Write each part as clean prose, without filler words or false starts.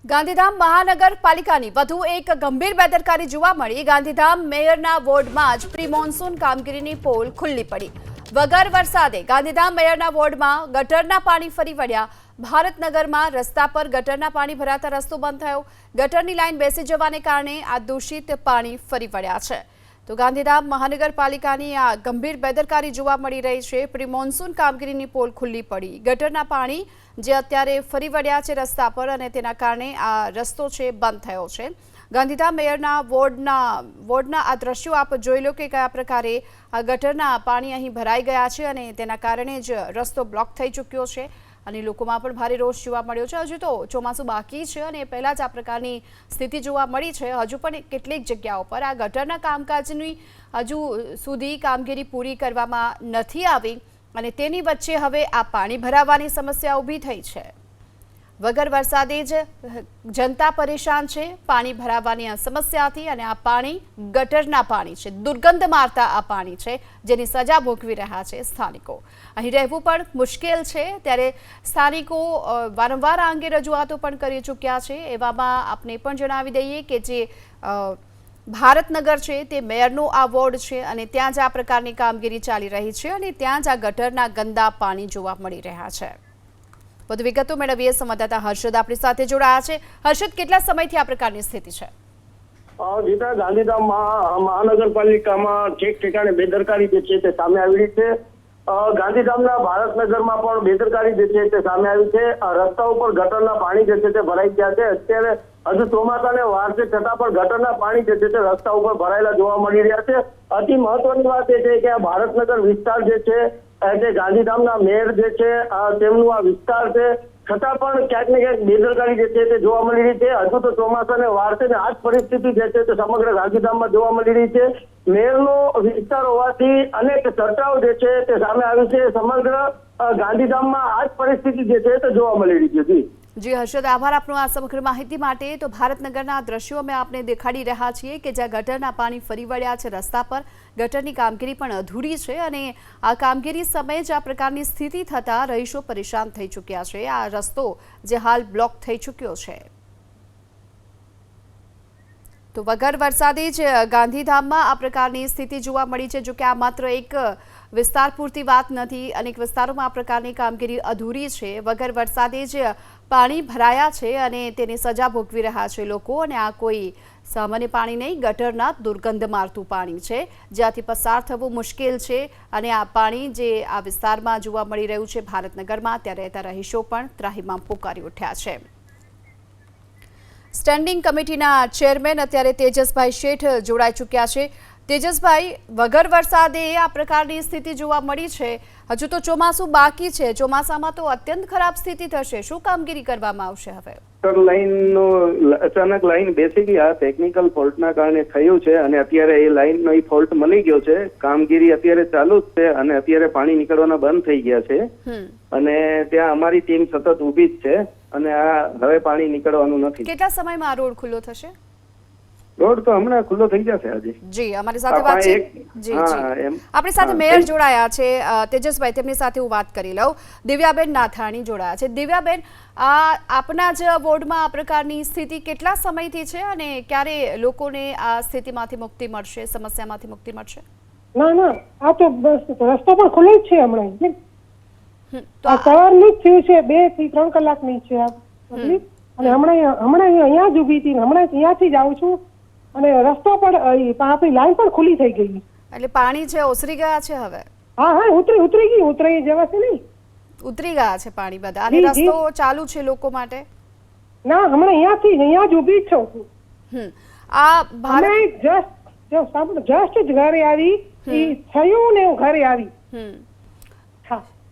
ગાંધીધામ મહાનગરપાલિકાની વધુ એક ગંભીર બેદરકારી જોવા મળી। ગાંધીધામ મેયરના વોર્ડમાં જ પ્રી મોન્સૂન કામગીરીની પોલ ખુલ્લી પડી। વગર વરસાદે ગાંધીધામ મેયરના વોર્ડમાં ગટરના પાણી ફરી વળ્યા। ભારતનગરમાં રસ્તા પર ગટરના પાણી ભરાતા રસ્તો બંધ થયો। ગટરની લાઈન બેસી જવાને કારણે આ દૂષિત પાણી ફરી વળ્યા છે। તો ગાંધીધામ મહાનગરપાલિકાની આ ગંભીર બેદરકારી જોવા મળી રહી છે। પ્રી મોન્સૂન કામગીરીની પોલ ખુલ્લી પડી। ગટરના પાણી જે અત્યારે ફરી વળ્યા છે રસ્તા પર અને તેના કારણે આ રસ્તો છે બંધ થયો છે। ગાંધીધામ મેયરના વોર્ડના આ દ્રશ્યો આપ જોઈ લો કે કયા પ્રકારે આ ગટરના પાણી અહીં ભરાઈ ગયા છે અને તેના કારણે જ રસ્તો બ્લોક થઈ ચૂક્યો છે અને લોકોમાં પણ ભારે રોષ જોવા મળ્યો છે। હજુ તો ચોમાસું બાકી છે અને પહેલા જ આ પ્રકારની સ્થિતિ જોવા મળી છે। હજુ પણ કેટલીક જગ્યાઓ પર આ ગટરના કામકાજની હજુ સુધી કામગીરી પૂરી કરવામાં નથી આવી અને તેની વચ્ચે હવે આ પાણી ભરાવાની સમસ્યા ઊભી થઈ છે। વગર વરસાદે જ જનતા પરેશાન છે પાણી ભરાવાની આ સમસ્યાથી અને આ પાણી ગટરના પાણી છે, દુર્ગંધ મારતા આ પાણી છે જેની સજા ભોગવી રહ્યા છે સ્થાનિકો। અહીં રહેવું પણ મુશ્કેલ છે ત્યારે સ્થાનિકો વારંવાર આ અંગે રજૂઆતો પણ કરી ચૂક્યા છે। એવામાં આપને પણ જણાવી દઈએ કે જે ભારતનગર છે તે મેયરનો આ વોર્ડ છે અને ત્યાં જ આ પ્રકારની કામગીરી ચાલી રહી છે અને ત્યાં જ આ ગટરના ગંદા પાણી જોવા મળી રહ્યા છે। વધુ વિગતો મેળવીએ સંવાદદાતા હર્ષદ આપણી સાથે જોડાયા છે। હર્ષદ, કેટલા સમયથી આ પ્રકારની સ્થિતિ છે? જીતા, ગાંધીધામ મહાનગરપાલિકામાં ઠેક ઠેકાણે બેદરકારી જે છે તે સામે આવી રહી છે। ગાંધીધામના ભારતનગરમાં પણ બેદરકારી જે છે તે સામે આવી છે। રસ્તા ઉપર ગટરના પાણી જે છે તે ભરાઈ ગયા છે। અત્યારે હજુ ચોમાસાને વાર છે છતાં પણ ગટરના પાણી જે છે તે રસ્તા ઉપર ભરાયેલા જોવા મળી રહ્યા છે। અતિ મહત્વની વાત એ છે કે આ ભારતનગર વિસ્તાર જે છે જે ગાંધીધામના મેયર જે છે તેમનું આ વિસ્તાર છે છતાં પણ ક્યાંક ને ક્યાંક બેદરકારી જે છે તે જોવા મળી રહી છે। હજુ તો ચોમાસાને વાર છે ને આ જ પરિસ્થિતિ જે છે તે સમગ્ર ગાંધીધામમાં જોવા મળી રહી છે। મેયરનો વિસ્તાર હોવાથી અનેક ચર્ચાઓ જે છે તે સામે આવી છે। સમગ્ર ગાંધીધામમાં આ જ પરિસ્થિતિ જે છે તે જોવા મળી રહી છે। જી હર્ષદ, આભાર આપનો આ સમગ્ર માહિતી માટે। તો ભારતનગરના દ્રશ્યો અમે આપને દેખાડી રહ્યા છીએ કે જ્યાં ગટરના પાણી ફરી વળ્યા છે રસ્તા પર, ગટરની કામગીરી પણ અધૂરી છે અને આ કામગીરી સમયે જ આ પ્રકારની સ્થિતિ થતાં રહીશો પરેશાન થઈ ચૂક્યા છે। આ રસ્તો જે હાલ બ્લોક થઈ ચૂક્યો છે। તો વગર વરસાદે જ ગાંધીધામમાં આ પ્રકારની સ્થિતિ જોવા મળી છે। જોકે આ માત્ર એક વિસ્તાર પૂરતી વાત નથી, અનેક વિસ્તારોમાં આ પ્રકારની કામગીરી અધૂરી છે। વગર વરસાદે જ પાણી ભરાયા છે અને તેની સજા ભોગવી રહ્યા છે લોકો અને આ કોઈ સામાન્ય પાણી નહીં, ગટરના દુર્ગંધ મારતું પાણી છે જ્યાંથી પસાર થવું મુશ્કેલ છે અને આ પાણી જે આ વિસ્તારમાં જોવા મળી રહ્યું છે ભારતનગરમાં, ત્યાં રહેતા રહીશો પણ ત્રાહિમામ પોકારી ઉઠ્યા છે। સ્ટેન્ડિંગ કમિટીના ચેરમેન અત્યારે તેજસભાઈ શેઠ જોડાઈ ચૂક્યા છે। તેજસભાઈ, વગર વરસાદે આ પ્રકારની સ્થિતિ જોવા મળી છે, હજુ તો ચોમાસું બાકી છે, ચોમાસામાં તો અત્યંત ખરાબ સ્થિતિ થશે, શું કામગીરી કરવામાં આવશે હવે? લાઈનનો અચાનક લાઈન બેસી ગઈ, આ ટેકનિકલ ફોલ્ટના કારણે થયું છે અને અત્યારે એ લાઈનનો ફોલ્ટ મળી ગયો છે। કામગીરી અત્યારે ચાલુ જ છે અને અત્યારે પાણી નીકળવાના બંધ થઈ ગયા છે અને ત્યાં અમારી ટીમ સતત ઊભી જ છે અને આ હવે પાણી નીકળવાનું નથી। કેટલા સમયમાં આ રોડ ખુલ્લો થશે? રોડ તો હમણાં ખુલ્લો થઈ જશે આજે। જી, અમારી સાથે વાત છે। જી આપણી સાથે મેયર જોડાયા છે તેજસભાઈ, તેમની સાથે હું વાત કરી લઉં। દિવ્યાબેન નાથાણી જોડાયા છે। દિવ્યાબેન, આપના જ વોર્ડમાં આ પ્રકારની સ્થિતિ કેટલા સમયથી છે અને ક્યારે લોકોને આ સ્થિતિમાંથી મુક્તિ મળશે, સમસ્યામાંથી મુક્તિ મળશે? ના, આ તો બસ રસ્તો પણ ખુલ્લો જ છે હમણાં, તો સવારનું જ થયું છે, 2 થી 3 કલાકની છે આ અને હમણાં અહીંયા જ ઊભી હતી, હમણાં અહીંયાથી જ આવું છું અને રસ્તો પણ આપણી લાઈન પણ ખુલ્લી થઈ ગઈ। એટલે પાણી છે ઓસરી ગયા છે હવે? હા, ઉતરી જવાશે નહીં, ઉતરી ગયા છે પાણી બધા અને રસ્તો ચાલુ છે લોકો માટે? ના, હમણાં અહીંયા જ ઊભી જ છું। આ જસ્ટ જ ઘરે આવી થયું ને હું ઘરે આવી।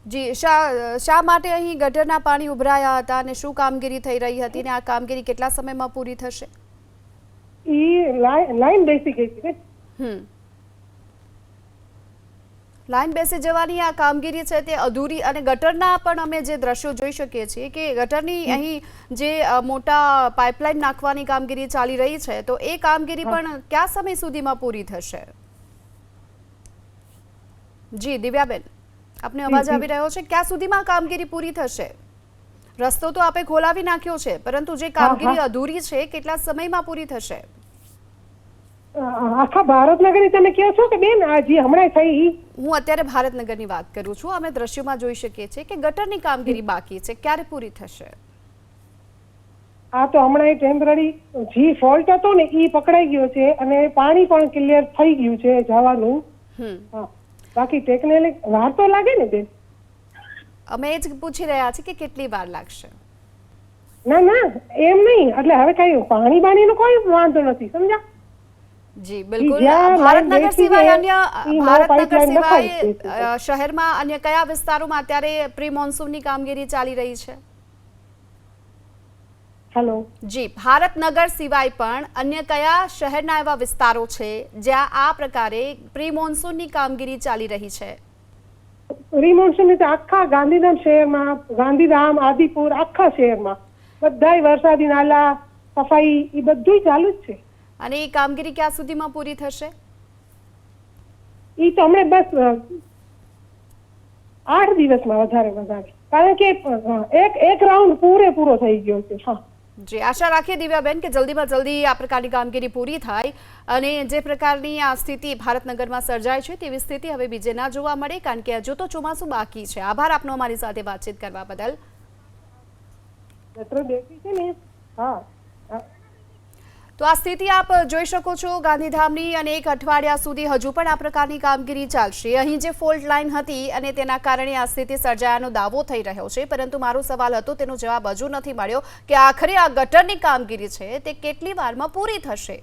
જી, શા માટે અહીં ગટરના પાણી ઉભરાયા હતા અને શું કામગીરી થઈ રહી હતી અને આ કામગીરી કેટલા સમયમાં પૂરી થશે? લાઈન બેસી ગઈ છે। લાઈન બેસી જવાની આ કામગીરી છે તે અધૂરી અને ગટરના પણ અમે જે દ્રશ્યો જોઈ શકીએ છીએ કે ગટરની અહીં જે મોટા પાઇપલાઇન નાખવાની કામગીરી ચાલી રહી છે, તો એ કામગીરી પણ કયા સમય સુધીમાં પૂરી થશે? જી દિવ્યાબેન, આપને અવાજ આવી રહ્યો છે, ક્યાં સુધીમાં કામગીરી પૂરી થશે? રસ્તો તો આપે ખોલાવી નાખ્યો છે, પરંતુ જે કામગીરી અધૂરી છે કેટલા સમયમાં પૂરી થશે? આખા ભારતનગરની તમે કહો છો કે બેન આ જે હમણાં થઈ ઈ? હું અત્યારે ભારતનગરની વાત કરું છું. અમે દ્રશ્યોમાં જોઈ શકીએ છીએ કે ગટરની કામગીરી બાકી છે, ક્યારે પૂરી થશે? આ તો હમણાં ટેમ્પરરી જે ફોલ્ટ હતો ને ઈ પકડાઈ ગયો છે અને પાણી પણ ક્લિયર થઈ ગયું છે જવાનું. હા, બાકી ટેકનિકલી વાર તો લાગે ને બેન. અમે એ જ પૂછી રહ્યા છીએ કે કેટલી વાર લાગશે? ના ના એમ નહીં, એટલે હવે કઈ પાણી બાણીનો કોઈ વાંધો નથી, સમજ્યા? જી બિલકુલ. જ્યાં ભારતનગર લાઈન સિવાય બેસી અન્ય જાય, ઈ ભારતનગર pipeline સિવાય નખાય શહેરમાં અન્ય કયા વિસ્તારોમાં અત્યારે પ્રી મોન્સૂનની કામગીરી ચાલી રહી છે? હેલો. જી, ભારતનગર સિવાય પણ અન્ય કયા શહેરના એવા વિસ્તારો છે જ્યાં આ પ્રકારે પ્રી મોન્સૂનની કામગીરી ચાલી રહી છે? રિમોન્સૂન એટલે આખા ગાંધીધામ શહેરમાં, ગાંધીધામ, આદિપુર, આખા શહેરમાં બધાય વરસાદી નાલા, સફાઈ એ બધું ચાલુ જ છે. અને એ કામગીરી ક્યાં સુધીમાં પૂરી થશે? ઈ તો હમણાં બસ 8 દિવસમાં વધારે, કારણ કે એક રાઉન્ડ પૂરેપૂરો થઈ ગયો છે. હા જી, આશા રાખીએ દિવ્યાબેન કે જલ્દીમાં જલ્દી આ પ્રકારની કામગીરી પૂરી થાય અને જે પ્રકારની આ સ્થિતિ ભારતનગરમાં સર્જાય છે તેવી સ્થિતિ હવે બીજે ના જોવા મળે, કારણ કે હજુ તો ચોમાસું બાકી છે. આભાર આપનો અમારી સાથે વાતચીત કરવા બદલ. હા, તો આ સ્થિતિ આપ જોઈ શકો છો ગાંધીધામની, અને 1 અઠવાડિયા સુધી હજુ પણ આ પ્રકારની કામગીરી ચાલશે. અહીં જે ફોલ્ટ લાઇન હતી અને તેના કારણે આ સ્થિતિ સર્જાયાનો દાવો થઈ રહ્યો છે, પરંતુ મારો સવાલ હતો તેનો જવાબ હજુ નથી મળ્યો કે આખરે આ ગટરની કામગીરી છે તે કેટલી વારમાં પૂરી થશે.